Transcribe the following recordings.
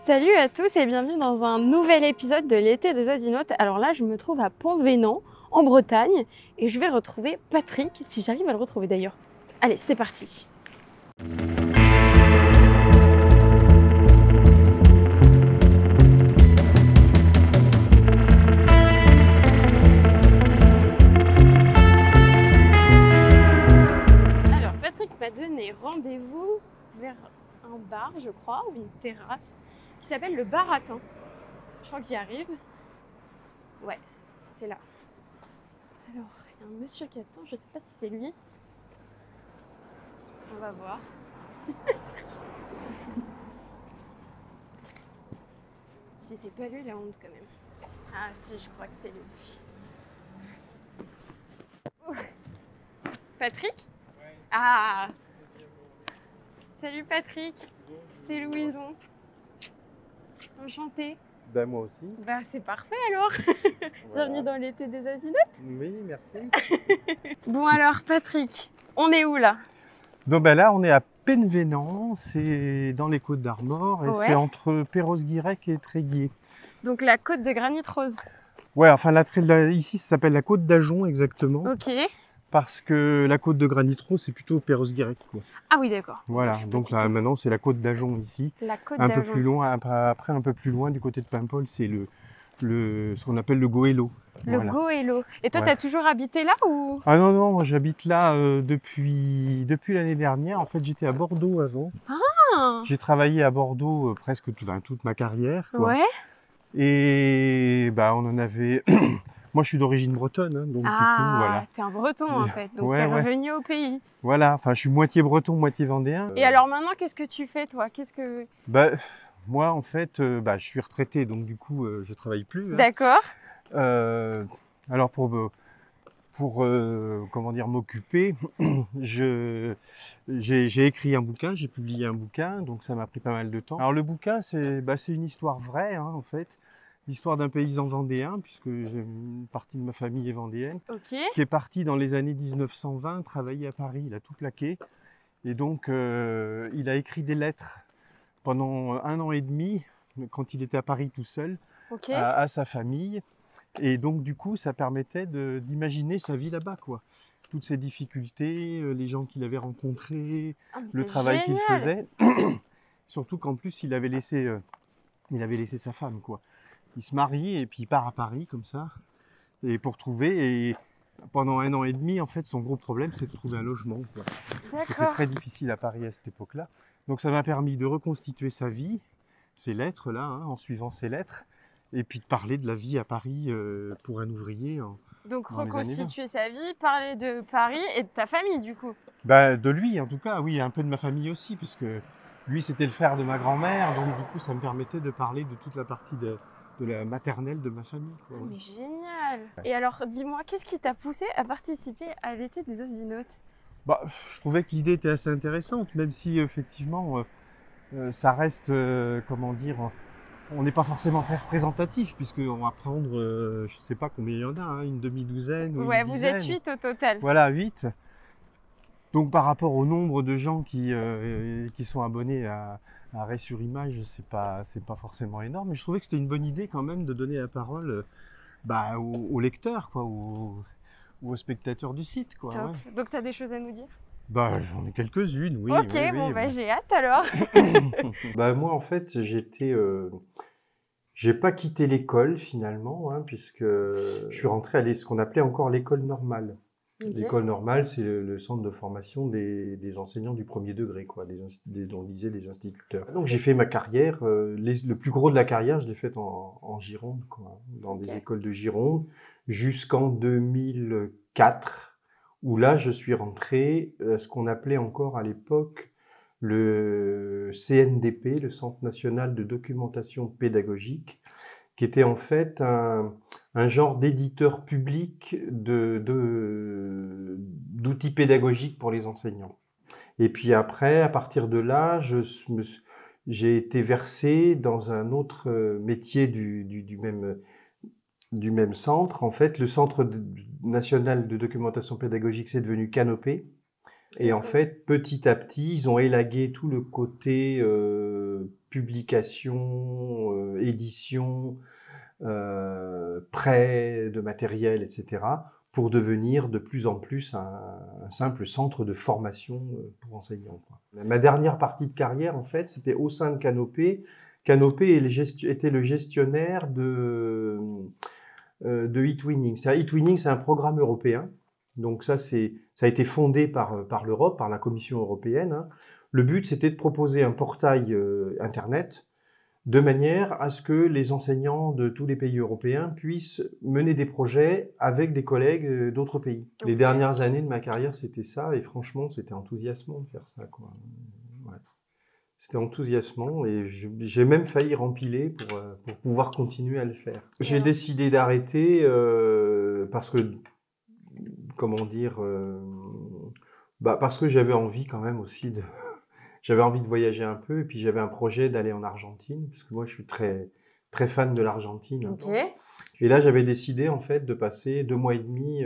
Salut à tous et bienvenue dans un nouvel épisode de l'été des Azinotes. Alors là, je me trouve à Pont-Vénan, en Bretagne, et je vais retrouver Patrick, si j'arrive à le retrouver d'ailleurs. Allez, c'est parti. Alors, Patrick m'a donné rendez-vous vers un bar, je crois, ou une terrasse, qui s'appelle le Baratin. Je crois que j'y arrive. Ouais, c'est là. Alors, il y a un monsieur qui attend, je sais pas si c'est lui. On va voir. Si c'est pas lui, la honte quand même. Ah si, je crois que c'est lui. Ouf. Patrick ? Ouais. Ah. Salut Patrick, c'est Louison. Enchantée. Ben moi aussi. Bah c'est parfait alors. Voilà. Bienvenue dans l'été des Azinotes. Oui, merci. Bon alors Patrick, on est où là? Donc ben là, on est à Pont-Vénan, c'est dans les Côtes d'Armor et Ouais. c'est entre Perros-Guirec et Tréguier. Donc la côte de granit rose. Ouais, enfin ici ça s'appelle la côte d'Ajon exactement, Ok. parce que la côte de Granit Rose c'est plutôt Perros-Guirec quoi. Ah oui d'accord. Voilà, donc là maintenant c'est la côte d'Ajon ici. La côte Un peu d'Ajon. plus loin, après un peu plus loin du côté de Paimpol, c'est ce qu'on appelle le Goëlo. Le Voilà. Goëlo. Et toi, Ouais. t'as toujours habité là ou? Ah non, non, moi j'habite là depuis l'année dernière. En fait, j'étais à Bordeaux avant. Ah. J'ai travaillé à Bordeaux presque toute ma carrière, quoi. Ouais. Et bah, on en avait. Moi, je suis d'origine bretonne, hein, donc du coup, voilà. T'es un breton en fait, donc Ouais, t'es ouais. revenu au pays. Voilà, enfin, je suis moitié breton, moitié vendéen. Et alors maintenant, qu'est-ce que tu fais toi? Qu'est-ce que... Bah, moi, en fait, bah, je suis retraité, donc du coup, je travaille plus. Hein. D'accord. Alors, comment dire, m'occuper, j'ai écrit un bouquin, j'ai publié un bouquin, donc ça m'a pris pas mal de temps. Alors le bouquin, c'est une histoire vraie, hein, en fait, l'histoire d'un paysan vendéen, puisque une partie de ma famille est vendéenne, Ok. qui est parti dans les années 1920 travailler à Paris, il a tout plaqué, et donc il a écrit des lettres pendant 1 an et demi, quand il était à Paris tout seul, Ok. à sa famille. Et donc, du coup, ça permettait d'imaginer sa vie là-bas, quoi. Toutes ces difficultés, les gens qu'il avait rencontrés, Ah, mais le c'est travail qu'il génial. faisait. Surtout qu'en plus, il avait laissé sa femme, quoi. Il se marie et puis il part à Paris, comme ça, et pour trouver. Et pendant 1 an et demi, en fait, son gros problème, c'est de trouver un logement, quoi. Parce que c'est D'accord. très difficile à Paris à cette époque-là. Donc, ça m'a permis de reconstituer sa vie, ces lettres-là, hein, en suivant ces lettres. Et puis de parler de la vie à Paris pour un ouvrier. Donc dans les années reconstituer sa vie, parler de Paris et de ta famille du coup. Bah, de lui en tout cas, oui, un peu de ma famille aussi, puisque lui c'était le frère de ma grand-mère, donc du coup ça me permettait de parler de toute la partie de la maternelle de ma famille. Quoi, ouais. Mais génial. Et alors dis-moi, qu'est-ce qui t'a poussé à participer à l'été des Azinotes? Bah, je trouvais que l'idée était assez intéressante, même si effectivement ça reste, comment dire, on n'est pas forcément très représentatif, puisqu'on va prendre, je ne sais pas combien il y en a, hein, une demi-douzaine ou Ouais, une vous dizaine. êtes 8 au total. Voilà, 8. Donc par rapport au nombre de gens qui sont abonnés à Arrêt sur Image, c'est pas forcément énorme, mais je trouvais que c'était une bonne idée quand même de donner la parole aux lecteurs, quoi, ou aux spectateurs du site. Quoi, Top. ouais. Donc t'as des choses à nous dire? Bah, j'en ai quelques-unes, oui. Ok, oui, bon oui, bah j'ai hâte alors. Bah, moi, en fait, j'ai pas quitté l'école finalement, hein, puisque je suis rentré à ce qu'on appelait encore l'école normale. Ok. L'école normale, c'est le centre de formation des enseignants du premier degré, quoi, on disait des instituteurs. Donc j'ai fait ma carrière, le plus gros de la carrière, je l'ai faite en Gironde, quoi, dans des écoles de Gironde, jusqu'en 2004, où là je suis rentré à ce qu'on appelait encore à l'époque le CNDP, le Centre national de documentation pédagogique, qui était en fait un genre d'éditeur public d'outils pédagogiques pour les enseignants. Et puis après, à partir de là, j'ai été versé dans un autre métier du même centre. En fait, le Centre national de documentation pédagogique, c'est devenu Canopé. Et en fait, petit à petit, ils ont élagué tout le côté publication, édition, prêt de matériel, etc., pour devenir de plus en plus un simple centre de formation pour enseignants, quoi. Ma dernière partie de carrière, en fait, c'était au sein de Canopé. Canopé était le gestionnaire de eTwinning. eTwinning, c'est un programme européen. Donc ça a été fondé par l'Europe, par la Commission européenne, hein. Le but, c'était de proposer un portail Internet de manière à ce que les enseignants de tous les pays européens puissent mener des projets avec des collègues d'autres pays. Okay. Les dernières années de ma carrière, c'était ça, et franchement, c'était enthousiasmant de faire ça, quoi. Ouais. C'était enthousiasmant, et j'ai même failli rempiler pour pouvoir continuer à le faire. J'ai décidé d'arrêter parce que, comment dire, parce que j'avais envie quand même aussi de... J'avais envie de voyager un peu, et puis j'avais un projet d'aller en Argentine, parce que moi je suis très, très fan de l'Argentine. Okay. Et là j'avais décidé en fait de passer 2 mois et demi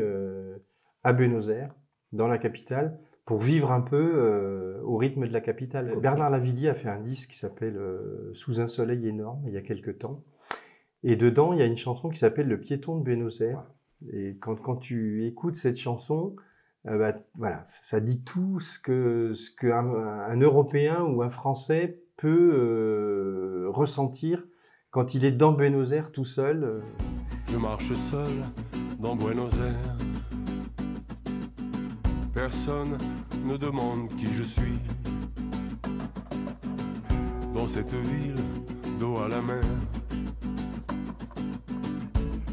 à Buenos Aires, dans la capitale, pour vivre un peu au rythme de la capitale. Okay. Bernard Lavilliers a fait un disque qui s'appelle Sous un soleil énorme, il y a quelques temps. Et dedans, il y a une chanson qui s'appelle Le piéton de Buenos Aires. Et quand tu écoutes cette chanson, voilà, ça dit tout ce qu'un Européen ou un Français peut ressentir quand il est dans Buenos Aires tout seul. Je marche seul dans Buenos Aires. Personne ne demande qui je suis. Dans cette ville d'eau à la mer,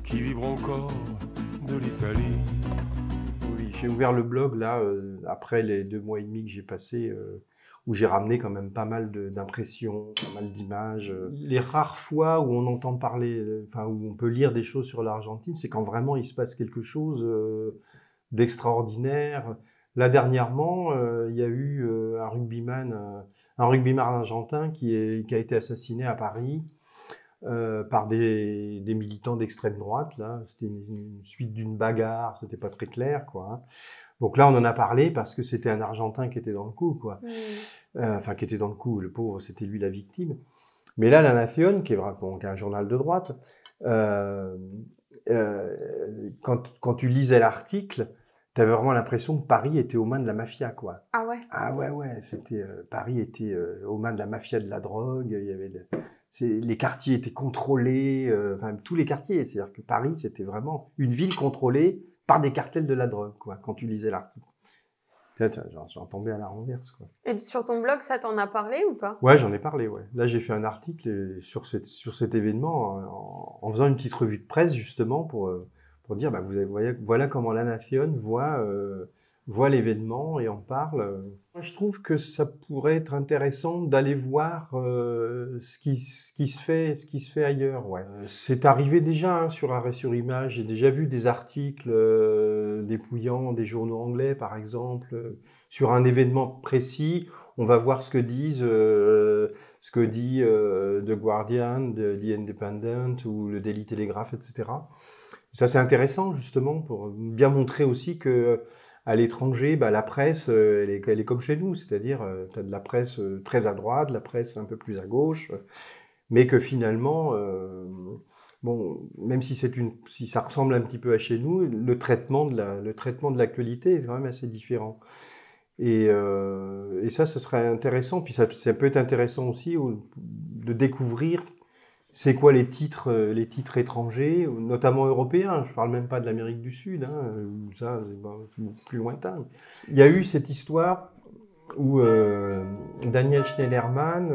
qui vibre encore de l'Italie. J'ai ouvert le blog là, après les 2 mois et demi que j'ai passé, où j'ai ramené quand même pas mal d'impressions, pas mal d'images. Les rares fois où on entend parler, où on peut lire des choses sur l'Argentine, c'est quand vraiment il se passe quelque chose d'extraordinaire. Là, dernièrement, il y a eu un rugbyman argentin qui a été assassiné à Paris. Par des militants d'extrême droite, là. C'était une suite d'une bagarre, c'était pas très clair, quoi, hein. Donc là, on en a parlé parce que c'était un Argentin qui était dans le coup, quoi. Qui était dans le coup, le pauvre, c'était lui la victime. Mais là, La Nación, qui est un journal de droite, quand tu lisais l'article, tu avais vraiment l'impression que Paris était aux mains de la mafia, quoi. Ah ouais? Ah ouais, c'était Paris était aux mains de la mafia de la drogue, il y avait les quartiers étaient contrôlés, tous les quartiers, c'est-à-dire que Paris, c'était vraiment une ville contrôlée par des cartels de la drogue, quoi, quand tu lisais l'article. J'en tombais à la renverse, quoi. Et sur ton blog, ça t'en a parlé ou pas? Ouais, j'en ai parlé, ouais. Là, j'ai fait un article sur cet événement en faisant une petite revue de presse, justement, pour dire, voilà comment La Nación voit l'événement et en parle. Moi, je trouve que ça pourrait être intéressant d'aller voir ce qui se fait ailleurs. Ouais. C'est arrivé déjà, hein, sur Arrêt sur Image. J'ai déjà vu des articles dépouillants des journaux anglais, par exemple, sur un événement précis. On va voir ce que dit The Guardian, The Independent ou le Daily Telegraph, etc. Ça, c'est intéressant, justement, pour bien montrer aussi que à l'étranger, la presse, elle est comme chez nous, c'est-à-dire tu as de la presse très à droite, de la presse un peu plus à gauche, mais que finalement, même si ça ressemble un petit peu à chez nous, le traitement de l'actualité est quand même assez différent. Et ça, ce serait intéressant, puis ça peut être intéressant aussi de découvrir c'est quoi les titres étrangers, notamment européens. Je ne parle même pas de l'Amérique du Sud, hein, ça c'est plus lointain. Il y a eu cette histoire où Daniel Schneiderman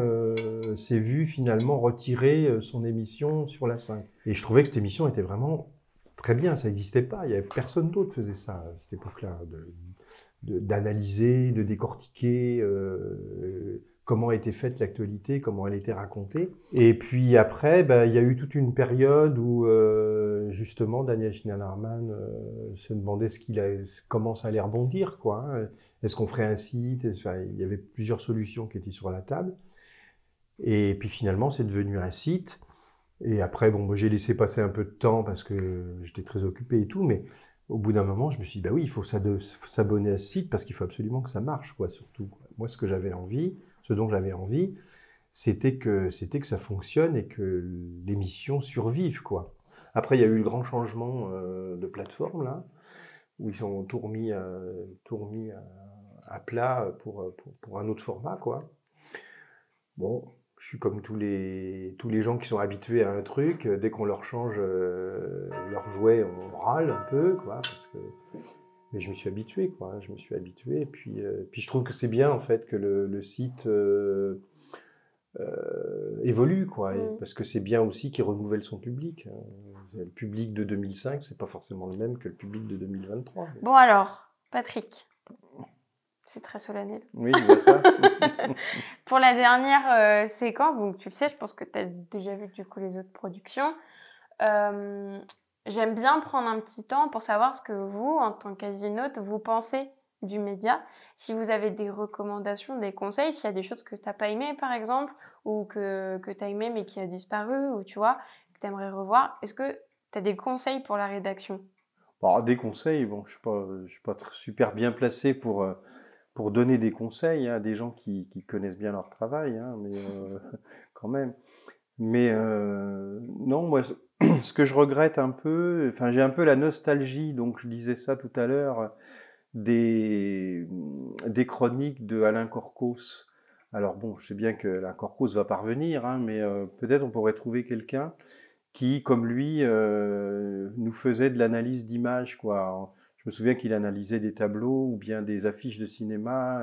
s'est vu finalement retirer son émission sur la 5. Et je trouvais que cette émission était vraiment très bien, ça n'existait pas, il n'y avait personne d'autre qui faisait ça à cette époque-là, d'analyser, de décortiquer comment était faite l'actualité, comment elle était racontée. Et puis après, il y a eu toute une période où justement Daniel Schneiderman se demandait comment ça allait rebondir, quoi, hein. Est-ce qu'on ferait un site? Il y avait plusieurs solutions qui étaient sur la table. Et puis finalement, c'est devenu un site. Et après, j'ai laissé passer un peu de temps parce que j'étais très occupé et tout, mais Au bout d'un moment, je me suis dit, bah oui, il faut s'abonner à ce site parce qu'il faut absolument que ça marche, quoi, surtout. Moi, ce dont j'avais envie, c'était que ça fonctionne et que l'émission survive, quoi. Après, il y a eu le grand changement de plateforme, là, où ils ont tout remis à plat pour un autre format, quoi. Bon, je suis comme tous les gens qui sont habitués à un truc. Dès qu'on leur change leur jouet, on râle un peu, quoi, parce que... Mais je me suis habitué, quoi. Je me suis habitué. Et puis je trouve que c'est bien, en fait, que le site évolue, quoi. Parce que c'est bien aussi qu'il renouvelle son public. Le public de 2005, c'est pas forcément le même que le public de 2023. Bon alors, Patrick, c'est très solennel. Oui, je vois ça. Pour la dernière séquence, donc tu le sais, je pense que tu as déjà vu du coup les autres productions. J'aime bien prendre un petit temps pour savoir ce que vous, en tant qu'asinote, vous pensez du média. Si vous avez des recommandations, des conseils, s'il y a des choses que tu n'as pas aimées par exemple, ou que tu as aimé mais qui a disparu, ou tu vois, que tu aimerais revoir, est-ce que tu as des conseils pour la rédaction? Bon, des conseils, bon, je suis pas super bien placé pour donner des conseils à des gens qui connaissent bien leur travail, hein, mais quand même. Mais non, moi, ce que je regrette un peu, enfin, j'ai un peu la nostalgie, donc je disais ça tout à l'heure, des chroniques de Alain Corcos. Alors bon, je sais bien que Alain Corcos va parvenir, hein, mais peut-être on pourrait trouver quelqu'un qui, comme lui, nous faisait de l'analyse d'images, quoi. Je me souviens qu'il analysait des tableaux ou bien des affiches de cinéma,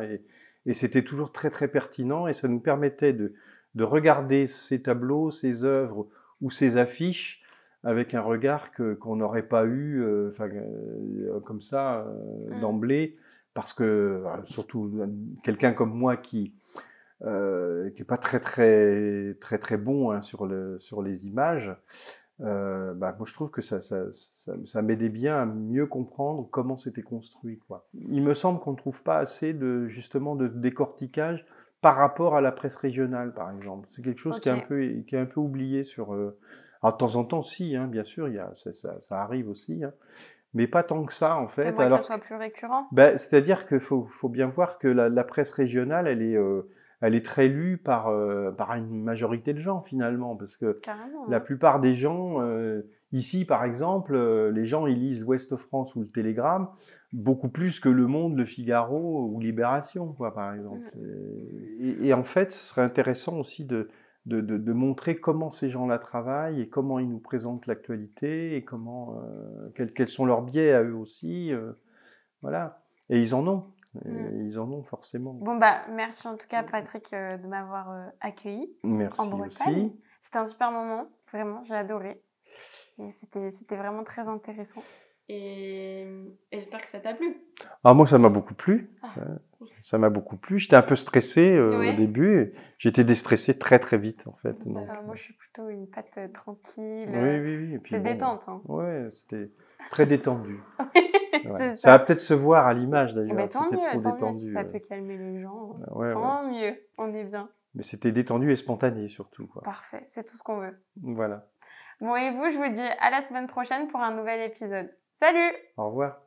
et c'était toujours très très pertinent, et ça nous permettait de regarder ces tableaux, ces œuvres ou ces affiches avec un regard qu'on n'aurait pas eu comme ça d'emblée, parce que surtout quelqu'un comme moi qui est pas très bon, hein, sur les images, moi je trouve que ça m'aidait bien à mieux comprendre comment c'était construit, quoi. Il me semble qu'on ne trouve pas assez justement de décortiquage par rapport à la presse régionale, par exemple. C'est quelque chose qui est un peu oublié sur... Alors, de temps en temps, si, hein, bien sûr, ça arrive aussi, hein, mais pas tant que ça, en fait. T'aimerais que ça soit plus récurrent? C'est-à-dire qu'il faut bien voir que la presse régionale, elle est très lue par une majorité de gens, finalement, parce que Carrément, la hein. plupart des gens, ici par exemple, les gens ils lisent l'Ouest France ou le Télégramme beaucoup plus que Le Monde, Le Figaro ou Libération, quoi, par exemple. Et en fait, ce serait intéressant aussi de montrer comment ces gens-là travaillent et comment ils nous présentent l'actualité et comment quels sont leurs biais à eux aussi. Voilà. Et ils en ont. Ils en ont forcément. Bon bah merci en tout cas Patrick de m'avoir accueilli Merci en Bretagne. aussi. C'était un super moment, vraiment, j'ai adoré. Et c'était vraiment très intéressant. Et j'espère que ça t'a plu. Ah, moi, ça m'a beaucoup plu. Ah. Ça m'a beaucoup plu. J'étais un peu stressé Ouais. au début. J'ai été déstressé très très vite, en fait. Ça Donc, va, moi je suis plutôt une patte tranquille. oui. Et puis, C'est bon, détente. Hein. ouais, c'était très détendu. Ouais. C'est Ça va peut-être se voir à l'image d'ailleurs. Mais tant C'était trop mieux, détendu. si ça peut calmer les gens. Ouais, Tant mieux, on est bien. Mais c'était détendu et spontané surtout, quoi. Parfait, c'est tout ce qu'on veut. Voilà. Bon, et vous, je vous dis à la semaine prochaine pour un nouvel épisode. Salut! Au revoir.